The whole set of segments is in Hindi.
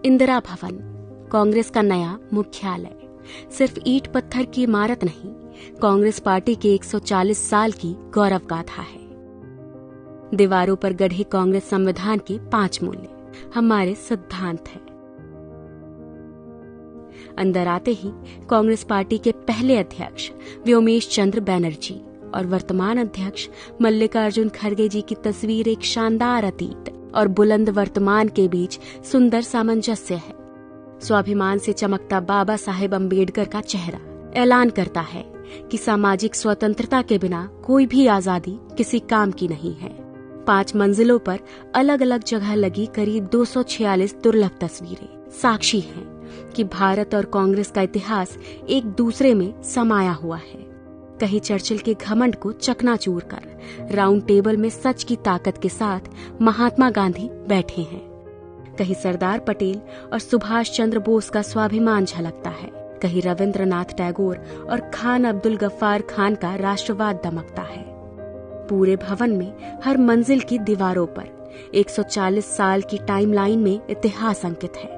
इंदिरा भवन, कांग्रेस का नया मुख्यालय, सिर्फ ईंट पत्थर की इमारत नहीं, कांग्रेस पार्टी के 140 साल की गौरव गाथा है। दीवारों पर गढ़े कांग्रेस संविधान के 5 मूल्य हमारे सिद्धांत हैं। अंदर आते ही कांग्रेस पार्टी के पहले अध्यक्ष व्योमेश चंद्र बैनर्जी और वर्तमान अध्यक्ष मल्लिकार्जुन खड़गे जी की तस्वीर एक शानदार अतीत और बुलंद वर्तमान के बीच सुंदर सामंजस्य है। स्वाभिमान से चमकता बाबा साहेब अम्बेडकर का चेहरा ऐलान करता है कि सामाजिक स्वतंत्रता के बिना कोई भी आजादी किसी काम की नहीं है। 5 मंजिलों पर अलग अलग जगह लगी करीब 246 दुर्लभ तस्वीरें साक्षी हैं कि भारत और कांग्रेस का इतिहास एक दूसरे में समाया हुआ है। कहीं चर्चिल के घमंड को चकनाचूर कर राउंड टेबल में सच की ताकत के साथ महात्मा गांधी बैठे हैं, कहीं सरदार पटेल और सुभाष चंद्र बोस का स्वाभिमान झलकता है, कहीं रविंद्रनाथ टैगोर और खान अब्दुल गफ्फार खान का राष्ट्रवाद दमकता है। पूरे भवन में हर मंजिल की दीवारों पर 140 साल की टाइमलाइन में इतिहास अंकित है।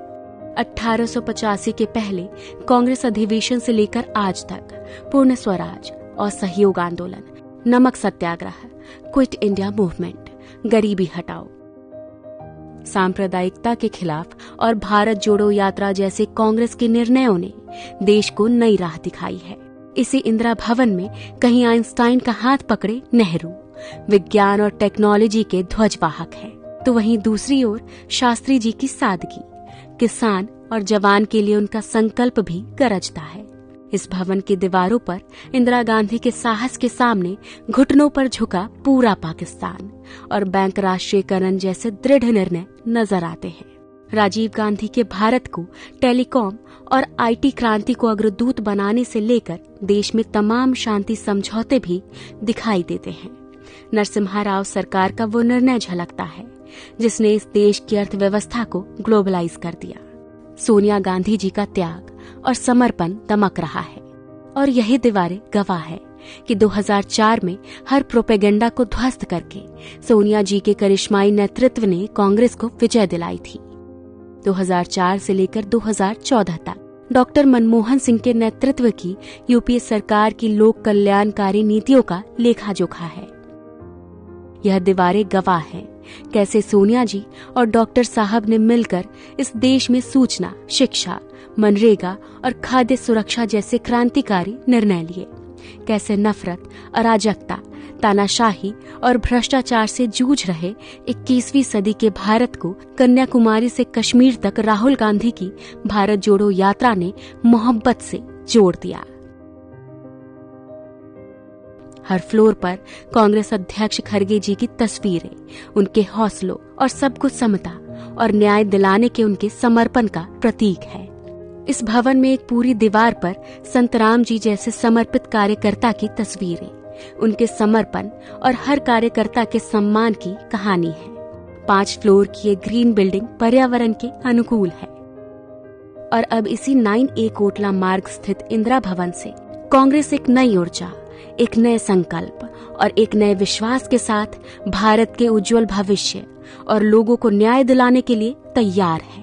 1885 के पहले कांग्रेस अधिवेशन से लेकर आज तक पूर्ण स्वराज और सहयोग आंदोलन, नमक सत्याग्रह, क्विट इंडिया मूवमेंट, गरीबी हटाओ, सांप्रदायिकता के खिलाफ और भारत जोड़ो यात्रा जैसे कांग्रेस के निर्णयों ने देश को नई राह दिखाई है। इसी इंदिरा भवन में कहीं आइंस्टाइन का हाथ पकड़े नेहरू विज्ञान और टेक्नोलॉजी के ध्वजवाहक हैं, तो वहीं दूसरी ओर शास्त्री जी की सादगी, किसान और जवान के लिए उनका संकल्प भी गरजता है। इस भवन की दीवारों पर इंदिरा गांधी के साहस के सामने घुटनों पर झुका पूरा पाकिस्तान और बैंक राष्ट्रीयकरण जैसे दृढ़ निर्णय नजर आते हैं। राजीव गांधी के भारत को टेलीकॉम और आईटी क्रांति को अग्रदूत बनाने से लेकर देश में तमाम शांति समझौते भी दिखाई देते हैं। नरसिम्हा राव सरकार का वो निर्णय झलकता है जिसने इस देश की अर्थव्यवस्था को ग्लोबलाइज कर दिया। सोनिया गांधी जी का त्याग और समर्पण दमक रहा है और यही दीवारें गवाह है कि 2004 में हर प्रोपेगेंडा को ध्वस्त करके सोनिया जी के करिश्माई नेतृत्व ने कांग्रेस को विजय दिलाई थी। 2004 से लेकर 2014 तक डॉक्टर मनमोहन सिंह के नेतृत्व की यूपीए सरकार की लोक कल्याणकारी नीतियों का लेखा जोखा है। यह दीवारें गवाह हैं कैसे सोनिया जी और डॉक्टर साहब ने मिलकर इस देश में सूचना, शिक्षा, मनरेगा और खाद्य सुरक्षा जैसे क्रांतिकारी निर्णय लिए, कैसे नफरत, अराजकता, तानाशाही और भ्रष्टाचार से जूझ रहे 21वीं सदी के भारत को कन्याकुमारी से कश्मीर तक राहुल गांधी की भारत जोड़ो यात्रा ने मोहब्बत से जोड़ दिया। हर फ्लोर पर कांग्रेस अध्यक्ष खड़गे जी की तस्वीरें उनके हौसलों और सबको समता और न्याय दिलाने के उनके समर्पण का प्रतीक है। इस भवन में एक पूरी दीवार पर संत राम जी जैसे समर्पित कार्यकर्ता की तस्वीरें, उनके समर्पण और हर कार्यकर्ता के सम्मान की कहानी है। 5 फ्लोर की ये ग्रीन बिल्डिंग पर्यावरण के अनुकूल है और अब इसी 9A कोटला मार्ग स्थित इंदिरा भवन से कांग्रेस एक नई ऊर्जा, एक नए संकल्प और एक नए विश्वास के साथ भारत के उज्जवल भविष्य और लोगों को न्याय दिलाने के लिए तैयार है।